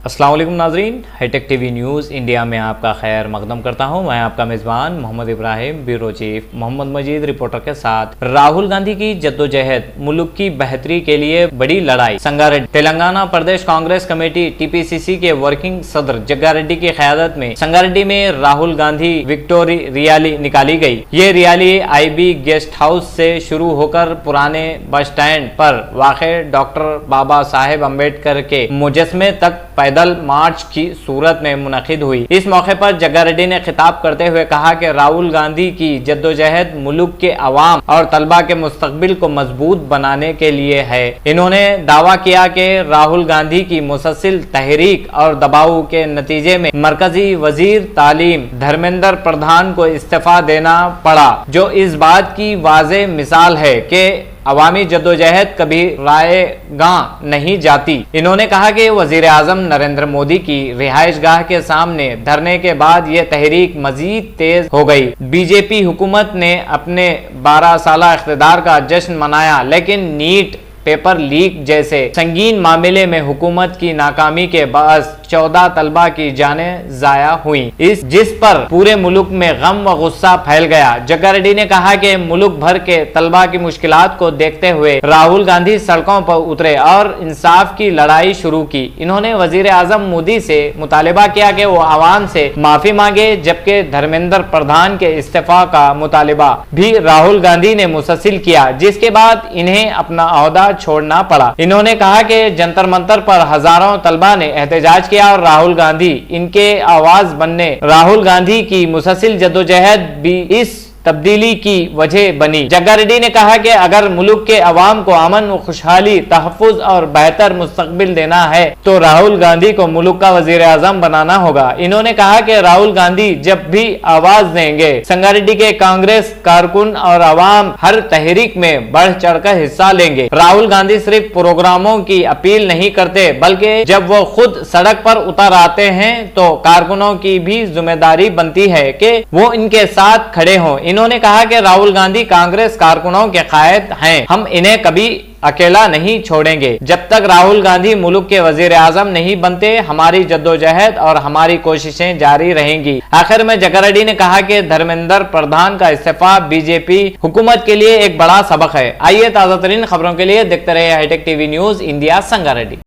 अस्सलाम वालेकुम नाजरीन, हाईटेक टीवी न्यूज़ इंडिया में आपका खैर मकदम करता हूं। मैं आपका मेज़बान मोहम्मद इब्राहिम, ब्यूरो चीफ मोहम्मद मजीद रिपोर्टर के साथ। राहुल गांधी की जद्दोजहद, मुल्क की बेहतरी के लिए बड़ी लड़ाई। संगारेड्डी तेलंगाना प्रदेश कांग्रेस कमेटी TPCC के वर्किंग सदर जग्गारेड्डी की क़यादत में संगारेड्डी में राहुल गांधी विक्टोरी रैली निकाली गई। ये रैली IB गेस्ट हाउस से शुरू होकर पुराने बस स्टैंड पर वाक़े डॉक्टर बाबा साहेब अम्बेडकर के मुजस्मे तक पैदल मार्च की सूरत में मुनक़िद हुई। इस मौके पर जग्गारेड्डी ने खिताब करते हुए कहा कि राहुल गांधी की जद्दोजहद मुल्क के अवाम और तलबा के मुस्तकबिल को मजबूत बनाने के लिए है। इन्होंने दावा किया कि राहुल गांधी की मुसलसल तहरीक और दबाव के नतीजे में मरकजी वजीर तालीम धर्मेंद्र प्रधान को इस्तीफा देना पड़ा, जो इस बात की वाज़ेह मिसाल है कि अवामी जद्दोजहद कभी रायगां नहीं जाती। इन्होंने कहा कि वजीर आजम नरेंद्र मोदी की रिहाइश गाह के सामने धरने के बाद ये तहरीक मजीद तेज हो गई। BJP हुकूमत ने अपने 12 साला इख्तिदार का जश्न मनाया, लेकिन नीट पेपर लीक जैसे संगीन मामले में हुकूमत की नाकामी के बायस 14 तलबा की जानें जाया हुई, जिस पर पूरे मुल्क में गम व गुस्सा फैल गया। जग्गारेड्डी ने कहा कि मुल्क भर के तलबा की मुश्किलात को देखते हुए राहुल गांधी सड़कों पर उतरे और इंसाफ की लड़ाई शुरू की। इन्होंने वजीर आजम मोदी से मुतालिबा किया कि वो आवाम से माफी मांगे, जबकि धर्मेंद्र प्रधान के इस्तीफा का मुतालिबा भी राहुल गांधी ने मुसलसल किया, जिसके बाद इन्हें अपना ओहदा छोड़ना पड़ा। इन्होंने कहा कि जंतर मंतर पर हजारों तलबा ने एहतजाज किया और राहुल गांधी इनके आवाज बनने राहुल गांधी की मुसलसल जद्दोजहद भी इस तब्दीली की वजह बनी। जग्गारेड्डी ने कहा कि अगर मुल्क के अवाम को अमन व खुशहाली, तहफ़्फ़ुज़ और बेहतर मुस्तकबिल देना है तो राहुल गांधी को मुल्क का वजीर आजम बनाना होगा। इन्होंने कहा कि राहुल गांधी जब भी आवाज देंगे, संगारेड्डी के कांग्रेस कारकुन और अवाम हर तहरीक में बढ़ चढ़कर हिस्सा लेंगे। राहुल गांधी सिर्फ प्रोग्रामों की अपील नहीं करते, बल्कि जब वो खुद सड़क पर उतर आते हैं तो कारकुनों की भी जिम्मेदारी बनती है कि वो इनके साथ खड़े हों। इन्होंने कहा कि राहुल गांधी कांग्रेस कारकुनों के कायद हैं, हम इन्हें कभी अकेला नहीं छोड़ेंगे। जब तक राहुल गांधी मुल्क के वजीर आजम नहीं बनते, हमारी जद्दोजहद और हमारी कोशिशें जारी रहेंगी। आखिर में जग्गारेड्डी ने कहा कि धर्मेंद्र प्रधान का इस्तीफा BJP हुकूमत के लिए एक बड़ा सबक है। आइए ताज़ा तरीन खबरों के लिए देखते रहे hitech TV news India. Sangareddy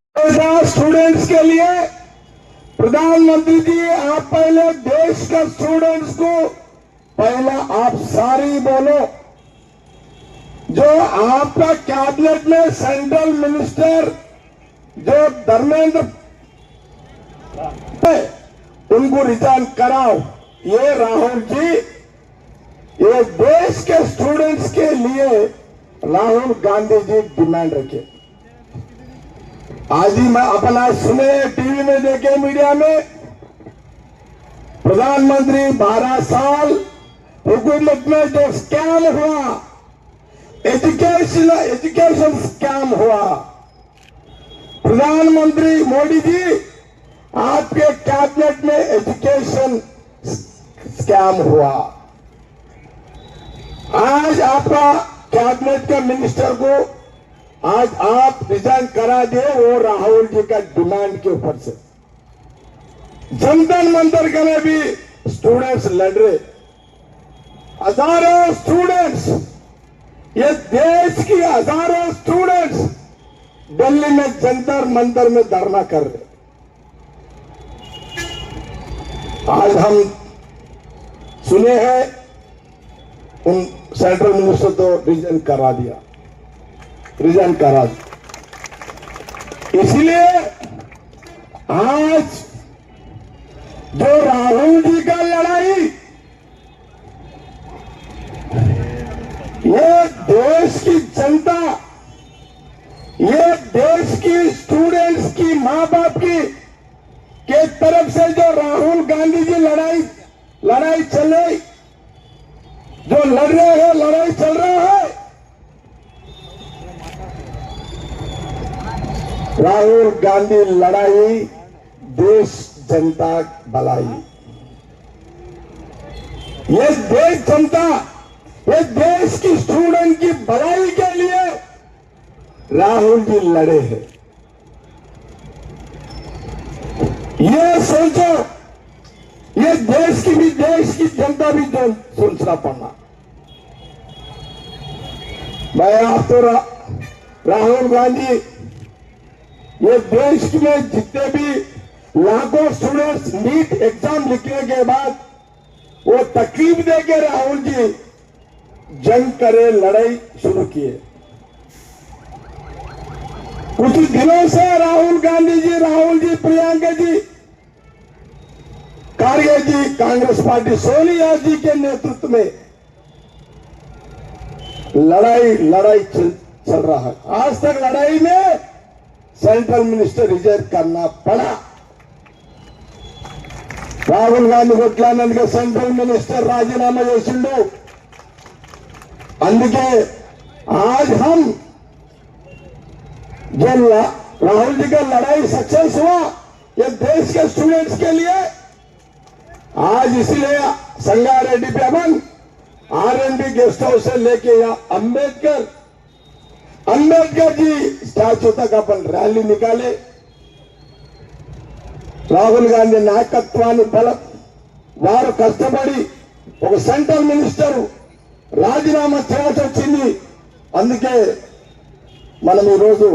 students के लिए प्रधानमंत्री जी, आप पहले देश के स्टूडेंट्स को पहला आप सारी बोलो। जो आपका कैबिनेट में सेंट्रल मिनिस्टर जो धर्मेंद्र उनको रिजाइन कराओ। ये राहुल जी, ये देश के स्टूडेंट्स के लिए राहुल गांधी जी डिमांड रखे। आज ही मैं अपना सुने, टीवी में देखे, मीडिया में, प्रधानमंत्री 12 साल हुकूमत में जो स्कैम हुआ, एजुकेशन स्कैम हुआ, प्रधानमंत्री मोदी जी आपके कैबिनेट में एजुकेशन स्कैम हुआ। आज आपका कैबिनेट के मिनिस्टर को आज आप रिजाइन करा दिए, वो राहुल जी का डिमांड के ऊपर से। जंतर मंतर के में भी स्टूडेंट्स लड़ रहे, हजारों स्टूडेंट्स, ये देश की हजारों स्टूडेंट्स दिल्ली में जंतर मंतर में धरना कर रहे। आज हम सुने हैं उन सेंट्रल मिनिस्टर तो रिजाइन करा दिया। इसलिए आज जो राहुल जी का लड़ाई, ये देश की जनता, ये देश की स्टूडेंट्स की, मां बाप की के तरफ से जो राहुल गांधी जी लड़ाई चल रही, जो लड़ रहे हैं, लड़ाई चल रहा है, राहुल गांधी लड़ाई देश जनता भलाई। ये देश जनता, ये देश की स्टूडेंट की भलाई के लिए राहुल जी लड़े हैं। ये सोचो, ये देश की जनता भी सोचना पड़ना। मैं आप तो राहुल गांधी, ये देश में जितने भी लाखों स्टूडेंट्स नीट एग्जाम लिखने के बाद वो तकलीफ देके राहुल जी जंग करे, लड़ाई शुरू किए। कुछ दिनों से राहुल गांधी जी, राहुल जी, प्रियंका जी, खड़गे जी, कांग्रेस पार्टी सोनिया जी के नेतृत्व में लड़ाई चल रहा है। आज तक लड़ाई में सेंट्रल मिनिस्टर रिजाइन करना पड़ा। राहुल गांधी కొట్లానందుకే सेंट्रल मिनिस्टर राजीनामा చేసిండు। అందుకే आज हम जो राहुल जी का लड़ाई सक्सेस हुआ ये देश के स्टूडेंट्स के लिए, आज इसलिए संगारेड्डी पे अपन आरएनबी गेस्ट हाउस से लेके यहाँ अंबेडकर जी स्टैच्यू तक अपन रैली निकाले। రాహుల్ గాంధీ నాయకత్వాన్ని వారు కష్టపడి ఒక సెంట్రల్ మినిస్టర్ రాజీనామా చేయాల్సి వచ్చింది। అందుకే మనం ఈరోజు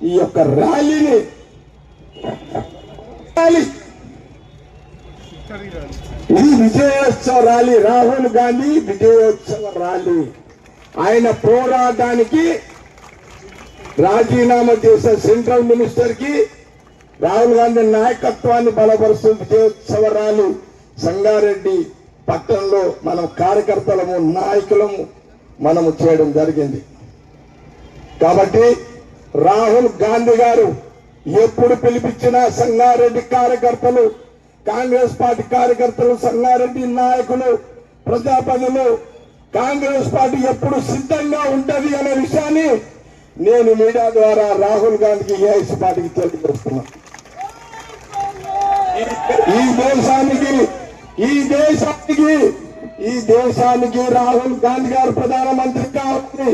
ఈ యొక్క ర్యాలీని ఇది విజయోత్సవ ర్యాలీ, రాహుల్ గాంధీ విజయోత్సవ ర్యాలీ। ఆయన పోరాటానికి రాజీనామా చేసే సెంట్రల్ మినిస్టర్ కి రాహుల్ గాంధీ నాయకత్వాన్ని బలపరుస్తూ విజయోత్సవ ర్యాలీ సంగారెడ్డి పట్టణంలో మనం కార్యకర్తలము, నాయకులము మనము చేయడం జరిగింది। కాబట్టి రాహుల్ గాంధీ గారు ఎప్పుడు పిలిపించినా సంగారెడ్డి కార్యకర్తలు, కాంగ్రెస్ పార్టీ కార్యకర్తలు, సంగారెడ్డి నాయకులు, ప్రజాప్రతినిధులు, కాంగ్రెస్ పార్టీ ఎప్పుడు సిద్ధంగా ఉంటది అనే విషయాన్ని నేను మీడియా ద్వారా రాహుల్ గాంధీకి, ఏఐసీ పార్టీకి తెలియజేస్తున్నా। ఈ దేశానికి రాహుల్ గాంధీ గారు ప్రధానమంత్రి కావాలి।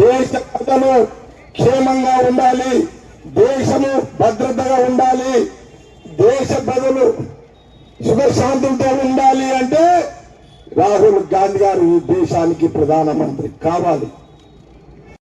దేశ ప్రజలు క్షేమంగా ఉండాలి, దేశము భద్రతగా ఉండాలి, దేశ ప్రజలు సుఖశాంతులతో ఉండాలి అంటే రాహుల్ గాంధీ గారు ఈ దేశానికి ప్రధానమంత్రి కావాలి।